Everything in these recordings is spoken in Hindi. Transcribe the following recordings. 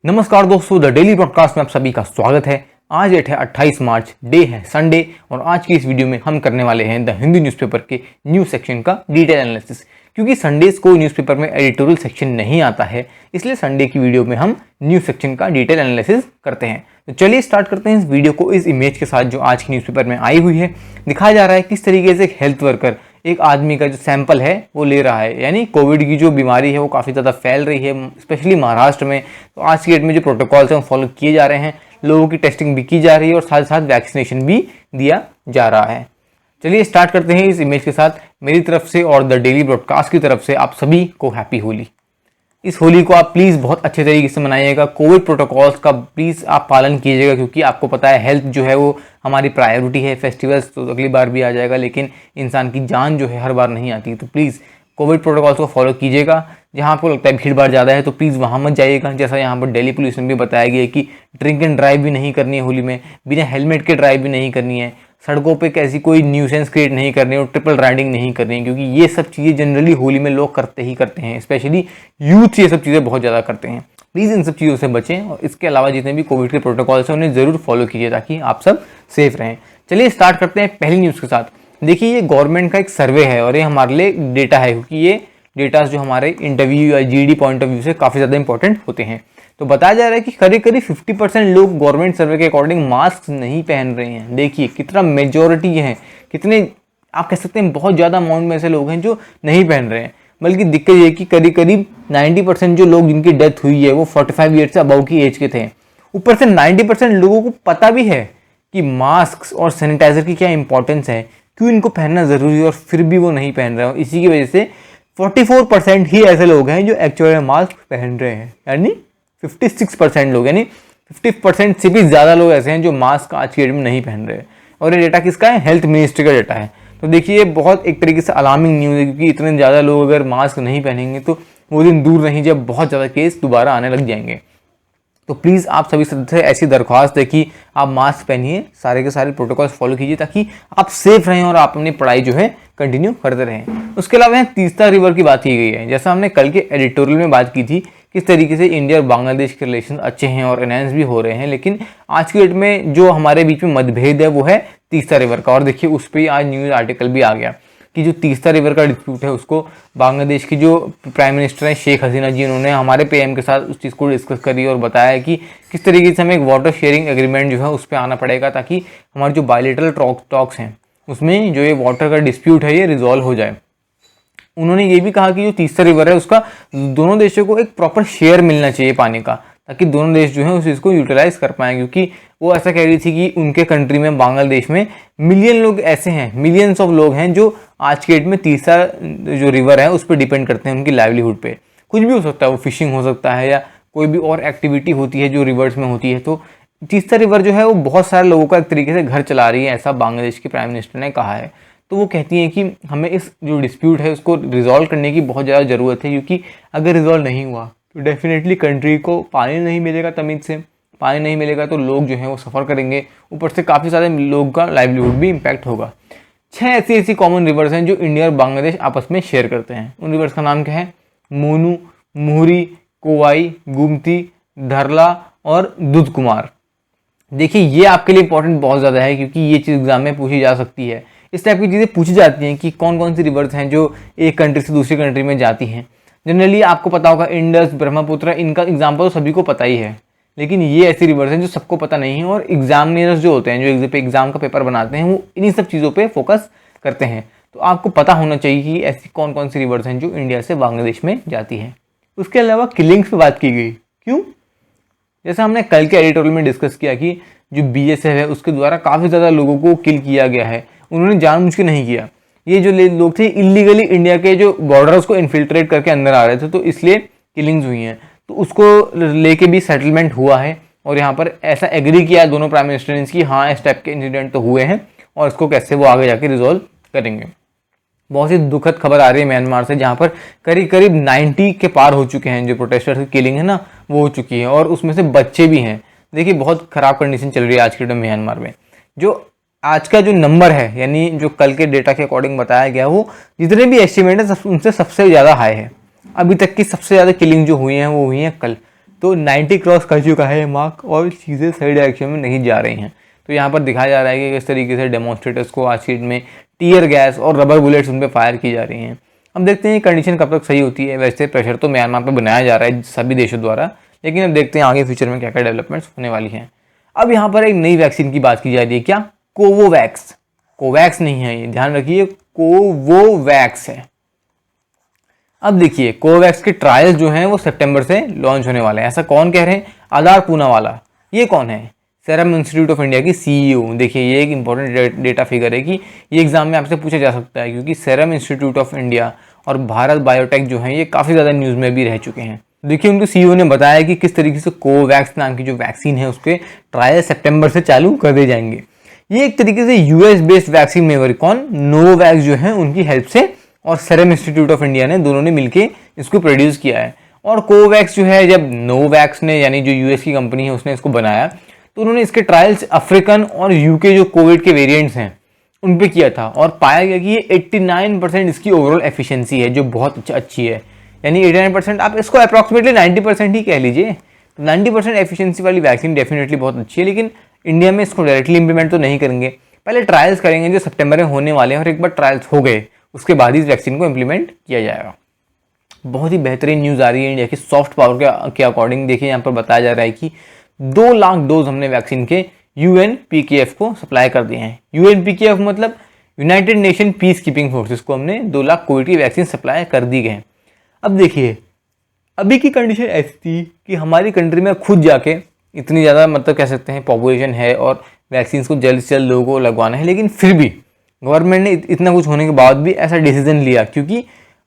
नमस्कार दोस्तों, द डेली पॉडकास्ट में आप सभी का स्वागत है। आज डेट है 28 मार्च, डे है संडे, और आज की इस वीडियो में हम करने वाले हैं द हिंदू न्यूज़पेपर के न्यूज़ सेक्शन का डिटेल एनालिसिस। क्योंकि संडेज को न्यूज़पेपर में एडिटोरियल सेक्शन नहीं आता है, इसलिए संडे की वीडियो में हम न्यूज़ सेक्शन का डिटेल एनालिसिस करते हैं। तो चलिए स्टार्ट करते हैं इस वीडियो को इस इमेज के साथ जो आज की न्यूज़पेपर में आई हुई है। दिखाया जा रहा है किस तरीके से एक हेल्थ वर्कर एक आदमी का जो सैंपल है वो ले रहा है, यानी कोविड की जो बीमारी है वो काफ़ी ज़्यादा फैल रही है, स्पेशली महाराष्ट्र में। तो आज की डेट में जो प्रोटोकॉल्स हैं वो फॉलो किए जा रहे हैं, लोगों की टेस्टिंग भी की जा रही है और साथ साथ वैक्सीनेशन भी दिया जा रहा है। चलिए स्टार्ट करते हैं इस इमेज के साथ। मेरी तरफ से और द डेली ब्रॉडकास्ट की तरफ से आप सभी को हैप्पी होली। इस होली को आप प्लीज़ बहुत अच्छे तरीके से मनाइएगा। कोविड प्रोटोकॉल्स का प्लीज़ आप पालन कीजिएगा, क्योंकि आपको पता है हेल्थ जो है वो हमारी प्रायोरिटी है। फेस्टिवल्स तो अगली बार भी आ जाएगा, लेकिन इंसान की जान जो है हर बार नहीं आती। तो प्लीज़ कोविड प्रोटोकॉल्स को फॉलो कीजिएगा। जहाँ आपको लगता है भीड़ भाड़ ज़्यादा है तो प्लीज़ वहाँ मत जाइएगा। जैसा यहाँ पर दिल्ली पुलिस में भी बताया गया है कि ड्रिंक एंड ड्राइव भी नहीं करनी है होली में, बिना हेलमेट के ड्राइव भी नहीं करनी है, सड़कों पे कैसी कोई न्यूसेंस क्रिएट नहीं करनी और ट्रिपल राइडिंग नहीं करनी है, क्योंकि ये सब चीज़ें जनरली होली में लोग करते ही करते हैं। स्पेशली यूथ ये सब चीज़ें बहुत ज़्यादा करते हैं। प्लीज़ इन सब चीज़ों से बचें, और इसके अलावा जितने भी कोविड के प्रोटोकॉल्स हैं उन्हें ज़रूर फॉलो कीजिए ताकि आप सब सेफ रहें। चलिए स्टार्ट करते हैं पहली न्यूज़ के साथ। देखिए, ये गवर्नमेंट का एक सर्वे है और ये हमारे लिए डेटा है, क्योंकि ये डेटा जो हमारे इंटरव्यू या जीडी पॉइंट ऑफ व्यू से काफ़ी ज़्यादा इंपॉर्टेंट होते हैं। तो बताया जा रहा है कि करीब 50% लोग गवर्नमेंट सर्वे के अकॉर्डिंग मास्क नहीं पहन रहे हैं। देखिए कितना मेजॉरिटी है, कितने आप कह सकते हैं बहुत ज़्यादा अमाउंट में ऐसे लोग हैं जो नहीं पहन रहे हैं। बल्कि दिक्कत ये कि करीब 90% जो लोग जिनकी डेथ हुई है वो 45 ईयर से अबव की एज के थे। ऊपर से 90% लोगों को पता भी है कि मास्क और सैनिटाइजर की क्या इंपॉर्टेंस है, क्यों इनको पहनना ज़रूरी है, और फिर भी वो नहीं पहन रहे हो। इसी की वजह से 44% ही ऐसे लोग हैं जो एक्चुअली मास्क पहन रहे हैं, यानी 56% लोग, यानी 50% से भी ज़्यादा लोग ऐसे हैं जो मास्क आज की डेट में नहीं पहन रहे। और ये डेटा किसका है? हेल्थ मिनिस्ट्री का डेटा है। तो देखिए ये बहुत एक तरीके से अलार्मिंग न्यूज़ है, क्योंकि इतने ज़्यादा लोग अगर मास्क नहीं पहनेंगे तो वो दिन दूर नहीं जब बहुत ज़्यादा केस दोबारा आने लग जाएंगे। तो प्लीज़ आप सभी से ऐसी दरख्वास्त है कि आप मास्क पहनिए, सारे के सारे प्रोटोकॉल्स फॉलो कीजिए ताकि आप सेफ रहें और आप अपनी पढ़ाई जो है कंटिन्यू करते रहें। उसके अलावा यहाँ तीस्ता रिवर की बात की गई है। जैसा हमने कल के एडिटोरियल में बात की थी, किस तरीके से इंडिया और बांग्लादेश के रिलेशन अच्छे हैं और एनहांस भी हो रहे हैं, लेकिन आज की डेट में जो हमारे बीच में मतभेद है वो है तीस्ता रिवर का। और देखिए उस पर आज न्यूज़ आर्टिकल भी आ गया कि जो तीस्ता रिवर का डिस्प्यूट है उसको बांग्लादेश की जो प्राइम मिनिस्टर हैं शेख हसीना जी, उन्होंने हमारे पीएम के साथ उस चीज़ को डिस्कस करी और बताया कि किस तरीके से हमें एक वाटर शेयरिंग एग्रीमेंट जो है उस पर आना पड़ेगा, ताकि हमारे जो बायलैटरल टॉक्स हैं उसमें जो ये वाटर का डिस्प्यूट है ये रिजॉल्व हो जाए। उन्होंने ये भी कहा कि जो तीस्ता रिवर है उसका दोनों देशों को एक प्रॉपर शेयर मिलना चाहिए पानी का, ताकि दोनों देश जो है उस चीज़ को यूटिलाइज कर पाएँ। क्योंकि वो ऐसा कह रही थी कि उनके कंट्री में बांग्लादेश में मिलियन लोग ऐसे हैं, मिलियंस ऑफ लोग हैं जो आज के डेट में तीस्ता जो रिवर है उस पर डिपेंड करते हैं उनकी लाइवलीहुड पे। कुछ भी हो सकता है, वो फिशिंग हो सकता है या कोई भी और एक्टिविटी होती है जो रिवर्स में होती है। तो तीस्ता रिवर जो है वो बहुत सारे लोगों का एक तरीके से घर चला रही है, ऐसा बांग्लादेश के प्राइम मिनिस्टर ने कहा है। तो वो कहती हैं कि हमें इस जो डिस्प्यूट है उसको रिजॉल्व करने की बहुत ज़्यादा ज़रूरत है, क्योंकि अगर रिजॉल्व नहीं हुआ तो डेफिनेटली कंट्री को पानी नहीं मिलेगा, तमीज़ से पानी नहीं मिलेगा तो लोग जो हैं वो सफ़र करेंगे। ऊपर से काफ़ी सारे लोगों का लाइवलीहुड भी इम्पैक्ट होगा। 6 ऐसी कॉमन रिवर्स हैं जो इंडिया और बांग्लादेश आपस में शेयर करते हैं। उन रिवर्स का नाम क्या है? मोनू, मुहरी, कोवाई, गुमती, धरला और दुधकुमार। देखिए ये आपके लिए इंपॉर्टेंट बहुत ज़्यादा है, क्योंकि ये चीज़ एग्जाम में पूछी जा सकती है। इस टाइप की चीज़ें पूछी जाती हैं कि कौन कौन सी रिवर्स हैं जो एक कंट्री से दूसरी कंट्री में जाती हैं। जनरली आपको पता होगा इंडस, ब्रह्मपुत्र, इनका एग्जाम्पल तो सभी को पता ही है, लेकिन ये ऐसी रिवर्स हैं जो सबको पता नहीं है। और एग्जामिनर्स जो होते हैं जो एग्जाम का पेपर बनाते हैं वो इन्हीं सब चीज़ों पे फोकस करते हैं। तो आपको पता होना चाहिए कि ऐसी कौन कौन सी रिवर्स हैं जो इंडिया से बांग्लादेश में जाती हैं। उसके अलावा किलिंग्स पे बात की गई। क्यों? जैसा हमने कल के एडिटोरियल में डिस्कस किया कि जो बीएसएफ है उसके द्वारा काफ़ी ज़्यादा लोगों को किल किया गया है। उन्होंने जानबूझ के नहीं किया। ये जो लोग थे इलीगली इंडिया के जो बॉर्डर्स को इन्फिल्ट्रेट करके अंदर आ रहे थे, तो इसलिए किलिंग्स हुई हैं। तो उसको लेके भी सेटलमेंट हुआ है और यहाँ पर ऐसा एग्री किया दोनों प्राइम मिनिस्टर ने कि हाँ इस टाइप के इंसिडेंट तो हुए हैं और इसको कैसे वो आगे जाके रिजॉल्व करेंगे। बहुत ही दुखद खबर आ रही है म्यांमार से, जहाँ पर करीब 90 के पार हो चुके हैं जो प्रोटेस्टर्स की किलिंग है ना, वो हो चुकी है और उसमें से बच्चे भी हैं। देखिए बहुत ख़राब कंडीशन चल रही है आज के डेट में म्यांमार में। जो आज का जो नंबर है, यानी जो कल के डेटा के अकॉर्डिंग बताया गया, वो जितने भी एस्टिमेट है उनसे सबसे ज़्यादा हाई है। अभी तक की सबसे ज़्यादा किलिंग जो हुई हैं वो हुई हैं कल। तो 90 क्रॉस कर चुका है मार्क और चीज़ें सही डायरेक्शन में नहीं जा रही हैं। तो यहाँ पर दिखाया जा रहा है कि किस तरीके से डेमोन्स्ट्रेटर्स को आज की डेट में टीयर गैस और रबर बुलेट्स उन पर फायर की जा रही हैं। अब देखते हैं कंडीशन कब तक सही होती है। वैसे प्रेशर तो म्यांमार पर बनाया जा रहा है सभी देशों द्वारा, लेकिन अब देखते हैं आगे फ्यूचर में क्या क्या डेवलपमेंट्स होने वाली हैं। अब यहाँ पर एक नई वैक्सीन की बात की जा रही है, क्या? कोवोवैक्स। कोवैक्स नहीं है ये, ध्यान रखिए, कोवोवैक्स है। अब देखिए कोवैक्स के ट्रायल्स जो हैं वो सितंबर से लॉन्च होने वाले हैं। ऐसा कौन कह रहे हैं? आधार पूनावाला। ये कौन है? सीरम इंस्टीट्यूट ऑफ इंडिया की सीईओ। देखिए ये एक इंपॉर्टेंट डेटा फिगर है कि ये एग्जाम में आपसे पूछा जा सकता है, क्योंकि सीरम इंस्टीट्यूट ऑफ इंडिया और भारत बायोटेक जो है ये काफ़ी ज़्यादा न्यूज़ में भी रह चुके हैं। देखिए उनके सीईओ ने बताया कि किस तरीके से कोवैक्स नाम की जो वैक्सीन है उसके ट्रायल सितंबर से चालू कर दिए जाएंगे। ये एक तरीके से यूएस बेस्ड वैक्सीन मेकर कौन, नोवैक्स जो है उनकी हेल्प से और सीरम इंस्टीट्यूट ऑफ इंडिया ने दोनों ने मिलकर इसको प्रोड्यूस किया है। और कोवैक्स जो है, जब नोवैक्स ने यानी जो यूएस की कंपनी है उसने इसको बनाया, तो उन्होंने इसके ट्रायल्स अफ्रीकन और यूके जो कोविड के वेरिएंट्स हैं उन पे किया था और पाया गया कि ये 89% इसकी ओवरऑल एफिशिएंसी है, जो बहुत अच्छी है। यानी 89%, आप इसको अप्रॉक्सीमेटली 90% ही कह लीजिए। 90% एफिशिएंसी वाली वैक्सीन डेफिनेटली बहुत अच्छी है, लेकिन इंडिया में इसको डायरेक्टली इंप्लीमेंट तो नहीं करेंगे। पहले ट्रायल्स करेंगे जो सितंबर में होने वाले हैं, और एक बार ट्रायल्स हो गए उसके बाद ही इस वैक्सीन को इंप्लीमेंट किया जाएगा। बहुत ही बेहतरीन न्यूज़ आ रही है इंडिया की सॉफ्ट पावर के अकॉर्डिंग। देखिए यहाँ पर बताया जा रहा है कि 2 लाख डोज हमने वैक्सीन के यूएनपीकेएफ को सप्लाई कर दिए हैं। यूएनपीकेएफ मतलब United nation peace keeping forces को हमने 2 लाख कोविड की वैक्सीन सप्लाई कर दी गए। अब देखिए अभी की कंडीशन ऐसी थी कि हमारी कंट्री में खुद जाके इतनी ज़्यादा मतलब कह सकते हैं पॉपुलेशन है और वैक्सीन को जल्द से जल्द लोगों को लगवाना है, लेकिन फिर भी गवर्नमेंट ने इतना कुछ होने के बाद भी ऐसा डिसीजन लिया, क्योंकि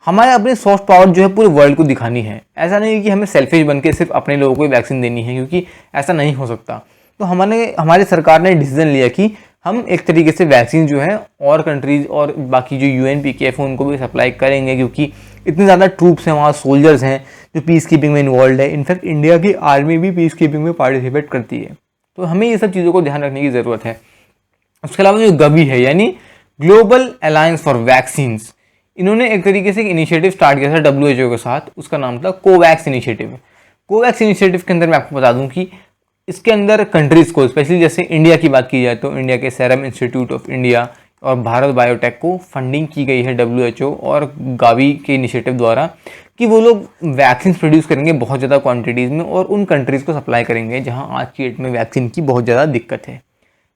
हमारे अपनी सॉफ्ट पावर जो है पूरे वर्ल्ड को दिखानी है। ऐसा नहीं कि हमें सेल्फिश बन के सिर्फ अपने लोगों को ही वैक्सीन देनी है, क्योंकि ऐसा नहीं हो सकता। तो हमारी सरकार ने डिसीजन लिया कि हम एक तरीके से वैक्सीन जो है और कंट्रीज़ और बाकी जो यूएनपीकेएफ है उनको भी सप्लाई करेंगे, क्योंकि इतने ज़्यादा ट्रूप्स हैं वहाँ, सोल्जर्स हैं जो पीस कीपिंग में इन्वॉल्व है। इनफैक्ट इंडिया की आर्मी भी पीस कीपिंग में पार्टिसिपेट करती है। तो हमें ये सब चीज़ों को ध्यान रखने की ज़रूरत है। उसके अलावा जो गवी है यानी ग्लोबल अलायंस फॉर वैक्सीन्स, इन्होंने एक तरीके से एक इनिशिएटिव स्टार्ट किया था WHO के साथ। उसका नाम था कोवैक्स इनिशिएटिव। कोवैक्स इनिशिएटिव के अंदर मैं आपको बता दूं कि इसके अंदर कंट्रीज़ को, स्पेशली जैसे इंडिया की बात की जाए तो इंडिया के सीरम इंस्टीट्यूट ऑफ इंडिया और भारत बायोटेक को फंडिंग की गई है WHO और गावी के इनिशिएटिव द्वारा, कि वो लोग वैक्सीन प्रोड्यूस करेंगे बहुत ज़्यादा क्वांटिटीज़ में और उन कंट्रीज़ को सप्लाई करेंगे जहाँ आज की डेट में वैक्सीन की बहुत ज़्यादा दिक्कत है।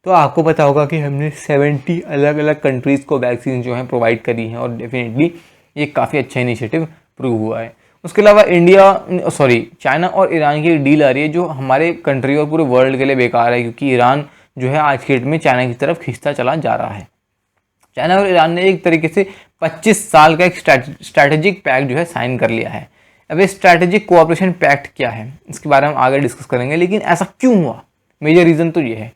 तो आपको पता होगा कि हमने 70 अलग अलग कंट्रीज़ को वैक्सीन जो है प्रोवाइड करी हैं और डेफिनेटली ये काफ़ी अच्छा इनिशिएटिव प्रूव हुआ है। उसके अलावा चाइना और ईरान की डील आ रही है जो हमारे कंट्री और पूरे वर्ल्ड के लिए बेकार है, क्योंकि ईरान जो है आज के डेट में चाइना की तरफ खींचता चला जा रहा है। चाइना और ईरान ने एक तरीके से 25 साल का एक स्ट्रैटेजिक पैक्ट जो है साइन कर लिया है। अब ये स्ट्रैटेजिक कोऑपरेशन पैक्ट क्या है इसके बारे में हम आगे डिस्कस करेंगे, लेकिन ऐसा क्यों हुआ? मेजर रीज़न तो ये है।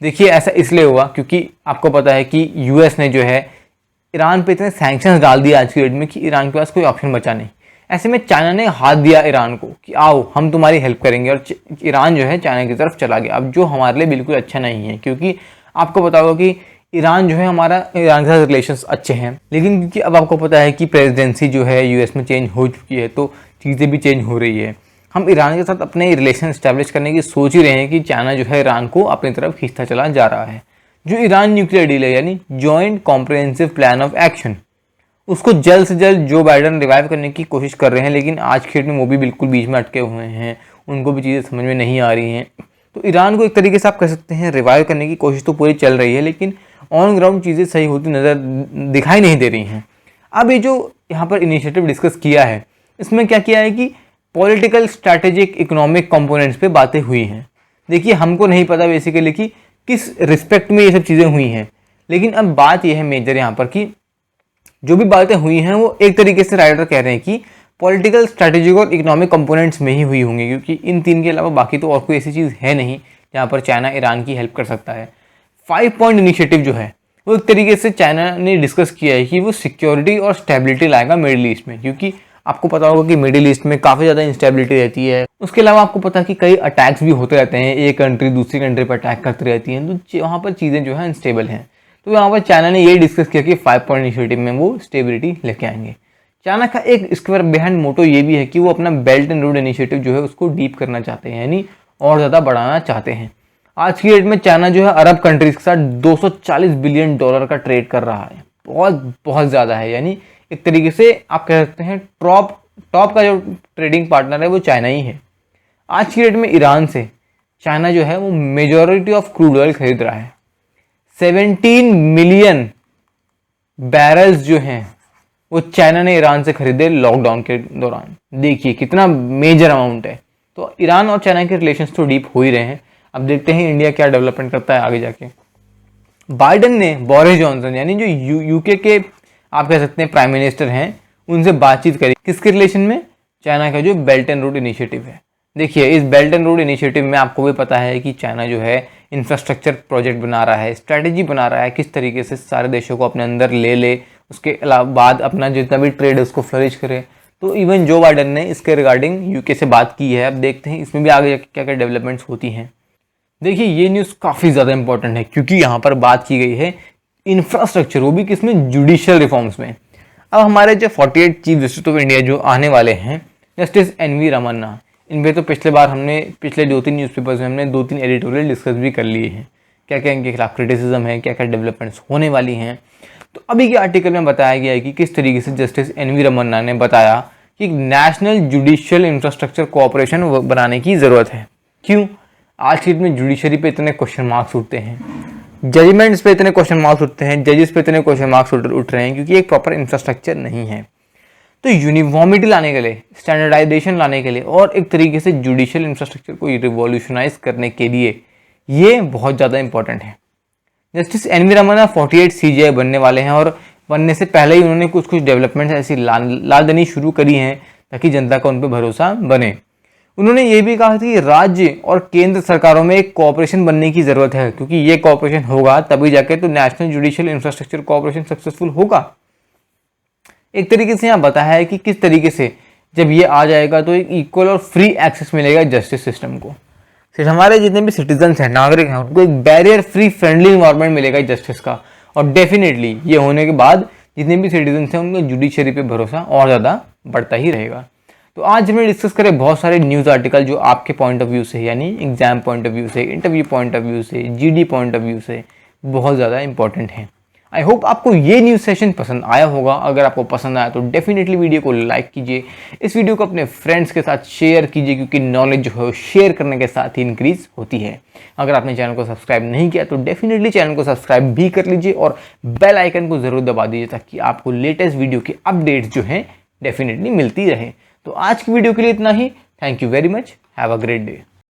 देखिए ऐसा इसलिए हुआ क्योंकि आपको पता है कि यूएस ने जो है ईरान पे इतने सैंक्शंस डाल दिए आज की डेट में कि ईरान के पास कोई ऑप्शन बचा नहीं। ऐसे में चाइना ने हाथ दिया ईरान को कि आओ हम तुम्हारी हेल्प करेंगे, और ईरान जो है चाइना की तरफ चला गया। अब जो हमारे लिए बिल्कुल अच्छा नहीं है, क्योंकि आपको पता होगा कि ईरान जो है ईरान के साथ रिलेशंस अच्छे हैं, लेकिन क्योंकि अब आपको पता है कि प्रेसिडेंसी जो है यूएस में चेंज हो चुकी है तो चीज़ें भी चेंज हो रही है। हम ईरान के साथ अपने रिलेशन इस्टेब्लिश करने की सोच ही रहे हैं कि चाइना जो है ईरान को अपनी तरफ खींचता चला जा रहा है। जो ईरान न्यूक्लियर डील है यानी joint comprehensive plan of action, उसको जल्द से जल्द जो बाइडन रिवाइव करने की कोशिश कर रहे हैं, लेकिन आज के डेट में वो भी बिल्कुल बीच में अटके हुए हैं, उनको भी चीज़ें समझ में नहीं आ रही हैं। तो ईरान को एक तरीके से आप कह सकते हैं रिवाइव करने की कोशिश तो पूरी चल रही है, लेकिन ऑन ग्राउंड चीज़ें सही होती दिखाई नहीं दे रही हैं। अब ये जो यहाँ पर इनिशिएटिव डिस्कस किया है, इसमें क्या किया है कि पॉलिटिकल, स्ट्रैटेजिक, इकोनॉमिक कंपोनेंट्स पे बातें हुई हैं। देखिए हमको नहीं पता बेसिकली कि किस रिस्पेक्ट में ये सब चीज़ें हुई हैं, लेकिन अब बात यह है मेजर यहाँ पर कि जो भी बातें हुई हैं वो एक तरीके से राइटर कह रहे हैं कि पॉलिटिकल, स्ट्रैटेजिक और इकोनॉमिक कंपोनेंट्स में ही हुई होंगी, क्योंकि इन तीन के अलावा बाकी तो और कोई ऐसी चीज़ है नहीं जहाँ पर चाइना ईरान की हेल्प कर सकता है। 5 पॉइंट इनिशिएटिव जो है वो एक तरीके से चाइना ने डिस्कस किया है कि वो सिक्योरिटी और स्टेबिलिटी लाएगा मिडिल ईस्ट में, क्योंकि आपको पता होगा कि मिडिल ईस्ट में काफ़ी ज़्यादा इंस्टेबिलिटी रहती है। उसके अलावा आपको पता है कि कई अटैक्स भी होते रहते हैं, एक कंट्री दूसरी कंट्री पर अटैक करती रहती हैं, तो वहाँ पर चीज़ें जो है अनस्टेबल हैं। तो यहाँ पर चाइना ने ये डिस्कस किया कि 5 पॉइंट इनिशिएटिव में वो स्टेबिलिटी लेके आएंगे। चाइना का एक स्क्वायर बिहाइंड मोटो ये भी है कि वो अपना बेल्ट एंड रोड इनिशिएटिव जो है उसको डीप करना चाहते हैं, यानी और ज़्यादा बढ़ाना चाहते हैं। आज की डेट में चाइना जो है अरब कंट्रीज के साथ 240 बिलियन डॉलर का ट्रेड कर रहा है, बहुत बहुत ज़्यादा है। यानी एक तरीके से आप कह सकते हैं टॉप का जो ट्रेडिंग पार्टनर है वो चाइना ही है। आज की डेट में ईरान से चाइना जो है वो मेजॉरिटी ऑफ क्रूड ऑयल खरीद रहा है। 17 मिलियन बैरल्स जो हैं वो चाइना ने ईरान से खरीदे लॉकडाउन के दौरान। देखिए कितना मेजर अमाउंट है। तो ईरान और चाइना के रिलेशंस तो डीप हो ही रहे हैं। अब देखते हैं इंडिया क्या डेवलपमेंट करता है आगे जाके। बाइडेन ने बोरिस जॉनसन यानी जो यूके के आप कह सकते हैं प्राइम मिनिस्टर हैं उनसे बातचीत करी। किसके रिलेशन में? चाइना का जो बेल्ट एंड रोड इनिशिएटिव है। देखिए इस बेल्ट एंड रोड इनिशिएटिव में आपको भी पता है कि चाइना जो है इंफ्रास्ट्रक्चर प्रोजेक्ट बना रहा है, स्ट्रैटेजी बना रहा है किस तरीके से सारे देशों को अपने अंदर ले उसके बाद अपना जितना भी ट्रेड है उसको फ्लरिश करे। तो इवन जो बाइडेन ने इसके रिगार्डिंग यूके से बात की है। अब देखते हैं इसमें भी आगे जाके क्या क्या डेवलपमेंट्स होती हैं। देखिए ये न्यूज़ काफ़ी ज़्यादा इंपॉर्टेंट है क्योंकि यहाँ पर बात की गई है इंफ्रास्ट्रक्चर, वो भी किसमें? जुडिशियल रिफॉर्म्स में। अब हमारे जो 48 चीफ जस्टिस ऑफ इंडिया जो आने वाले हैं, जस्टिस NV रमन्ना, इन पर तो पिछले बार हमने पिछले 2-3 न्यूज़पेपर्स में हमने 2-3 एडिटोरियल डिस्कस भी कर लिए हैं। क्या क्या इनके खिलाफ क्रिटिसिज्म है, क्या क्या डेवलपमेंट्स होने वाली हैं। तो अभी के आर्टिकल में बताया गया है कि किस तरीके से जस्टिस NV रमन्ना ने बताया कि नेशनल जुडिशियल इंफ्रास्ट्रक्चर कोऑपरेशन बनाने की ज़रूरत है। क्यों? आज की डेट में जुडिशरी पे इतने क्वेश्चन मार्क्स उठते हैं, जजमेंट्स पे इतने क्वेश्चन मार्क्स उठते हैं, जजेस पे इतने क्वेश्चन मार्क्स उठ रहे हैं क्योंकि एक प्रॉपर इंफ्रास्ट्रक्चर नहीं है। तो यूनिफॉर्मिटी लाने के लिए, स्टैंडर्डाइजेशन लाने के लिए और एक तरीके से जुडिशियल इंफ्रास्ट्रक्चर को रिवॉल्यूशनाइज करने के लिए ये बहुत ज़्यादा इंपॉर्टेंट है। जस्टिस NV रमन्ना 48 CJI बनने वाले हैं और बनने से पहले ही उन्होंने कुछ डेवलपमेंट्स ऐसी ला देनी शुरू करी हैं ताकि जनता का उन पर भरोसा बने। उन्होंने ये भी कहा कि राज्य और केंद्र सरकारों में एक कोऑपरेशन बनने की ज़रूरत है क्योंकि ये कोऑपरेशन होगा तभी जाके तो national judicial infrastructure cooperation successful होगा। एक तरीके से यहाँ बताया है कि किस तरीके से जब ये आ जाएगा तो एक इक्वल और फ्री एक्सेस मिलेगा जस्टिस सिस्टम को। सिर्फ हमारे जितने भी सिटीजन्स हैं, नागरिक हैं, उनको एक बैरियर फ्री फ्रेंडली इन्वायरमेंट मिलेगा जस्टिस का। और डेफिनेटली ये होने के बाद जितने भी सिटीजन्स हैं उनका जुडिशरी पे भरोसा और ज़्यादा बढ़ता ही रहेगा। तो आज हमने डिस्कस करें बहुत सारे न्यूज़ आर्टिकल जो आपके पॉइंट ऑफ व्यू से यानी एग्जाम पॉइंट ऑफ व्यू से, इंटरव्यू पॉइंट ऑफ व्यू से, GD पॉइंट ऑफ व्यू से बहुत ज़्यादा इंपॉर्टेंट हैं। आई होप आपको ये न्यूज़ सेशन पसंद आया होगा। अगर आपको पसंद आया तो डेफिनेटली वीडियो को लाइक कीजिए, इस वीडियो को अपने फ्रेंड्स के साथ शेयर कीजिए क्योंकि नॉलेज जो है शेयर करने के साथ ही इंक्रीज होती है। अगर आपने चैनल को सब्सक्राइब नहीं किया तो डेफिनेटली चैनल को सब्सक्राइब भी कर लीजिए और बेल आइकन को ज़रूर दबा दीजिए ताकि आपको लेटेस्ट वीडियो की अपडेट्स जो हैं डेफिनेटली मिलती रहे। तो आज की वीडियो के लिए इतना ही। Thank you very much. Have a great day.